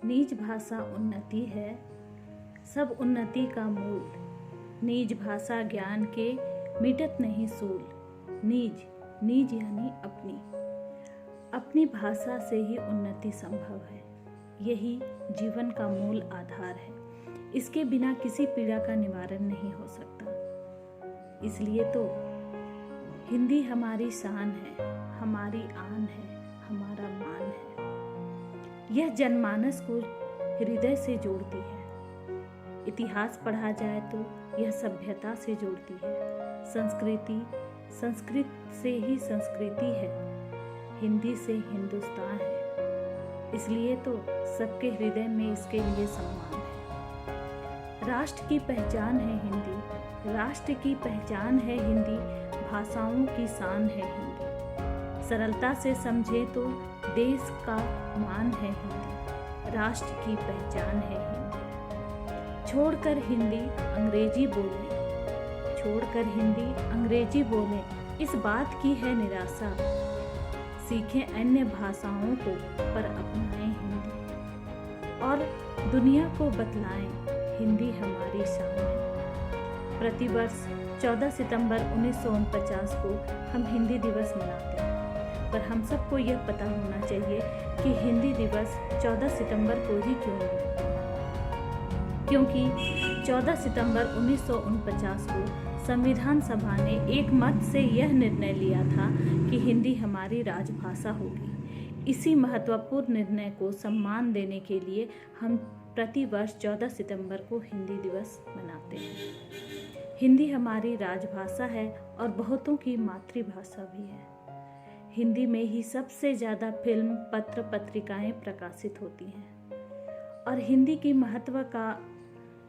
नीज भाषा उन्नति है, सब उन्नति का मूल। नीज भाषा ज्ञान के मिटत नहीं सूल। नीज नीज यानी अपनी भाषा से ही उन्नति संभव है। यही जीवन का मूल आधार है। इसके बिना किसी पीड़ा का निवारण नहीं हो सकता। इसलिए तो हिंदी हमारी शान है, हमारी आन है, हमारा मान है। यह जनमानस को हृदय से जोड़ती है। इतिहास पढ़ा जाए तो यह सभ्यता से जोड़ती है। संस्कृत से ही संस्कृति है, हिंदी से हिंदुस्तान है। इसलिए तो सबके हृदय में इसके लिए सम्मान है। राष्ट्र की पहचान है हिंदी, राष्ट्र की पहचान है हिंदी, भाषाओं की शान है हिंदी। सरलता से समझे तो देश का मान है हिंदी, राष्ट्र की पहचान है हिंदी। छोड़कर हिंदी अंग्रेजी बोलें, छोड़कर हिंदी अंग्रेजी बोलें, इस बात की है निराशा। सीखें अन्य भाषाओं को पर अपनाएं हिंदी, और दुनिया को बतलाएं हिंदी हमारी शान है। प्रतिवर्ष 14 सितंबर 1949 को हम हिंदी दिवस मनाते हैं, पर हम सबको यह पता होना चाहिए कि हिंदी दिवस 14 सितंबर को ही क्यों है। क्योंकि 14 सितंबर 1949 को संविधान सभा ने एक मत से यह निर्णय लिया था कि हिंदी हमारी राजभाषा होगी। इसी महत्वपूर्ण निर्णय को सम्मान देने के लिए हम प्रतिवर्ष 14 सितंबर को हिंदी दिवस मनाते हैं। हिंदी हमारी राजभाषा है और बहुतों की मातृभाषा भी है। हिंदी में ही सबसे ज़्यादा फिल्म, पत्र, पत्रिकाएं प्रकाशित होती हैं। और हिंदी की महत्व का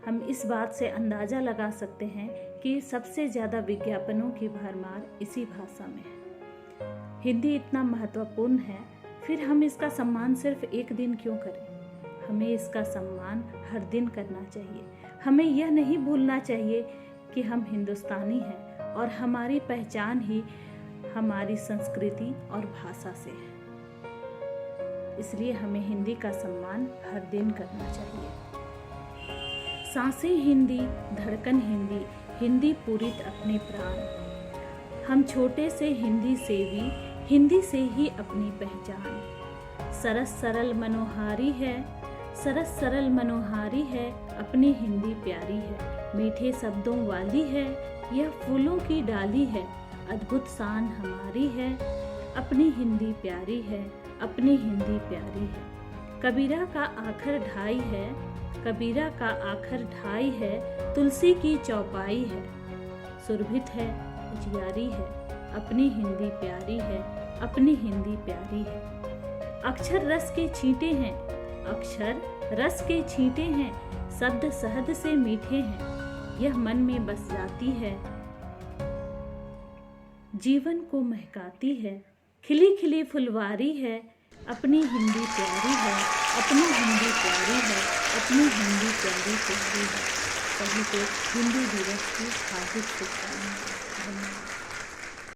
हम इस बात से अंदाज़ा लगा सकते हैं कि सबसे ज़्यादा विज्ञापनों की भरमार इसी भाषा में है। हिंदी इतना महत्वपूर्ण है, फिर हम इसका सम्मान सिर्फ एक दिन क्यों करें? हमें इसका सम्मान हर दिन करना चाहिए। हमें यह नहीं भूलना चाहिए कि हम हिंदुस्तानी हैं और हमारी पहचान ही हमारी संस्कृति और भाषा से है। इसलिए हमें हिंदी का सम्मान हर दिन करना चाहिए। सांसें हिंदी, धड़कन हिंदी, हिंदी पूरित अपने प्राण। हम छोटे से हिंदी सेवी, हिंदी से ही अपनी पहचान। सरस सरल मनोहारी है, सरस सरल मनोहारी है, अपनी हिंदी प्यारी है। मीठे शब्दों वाली है, यह फूलों की डाली है। अद्भुत शान हमारी है, अपनी हिंदी प्यारी है, अपनी हिंदी प्यारी है। कबीरा का आखर ढाई है, कबीरा का आखर ढाई है, तुलसी की चौपाई है। सुरभित है, उजियारी है, अपनी हिंदी प्यारी है, अपनी हिंदी प्यारी है। अक्षर रस के छींटे हैं, अक्षर रस के छींटे हैं, शब्द शहद से मीठे हैं। यह मन में बस जाती है, जीवन को महकाती है। खिली खिली फुलवारी है, अपनी हिंदी प्यारी है, अपनी हिंदी प्यारी है, अपनी हिंदी प्यारी प्यारी है। सभी को हिंदी दिवस की हार्दिक शुभकामनाएं।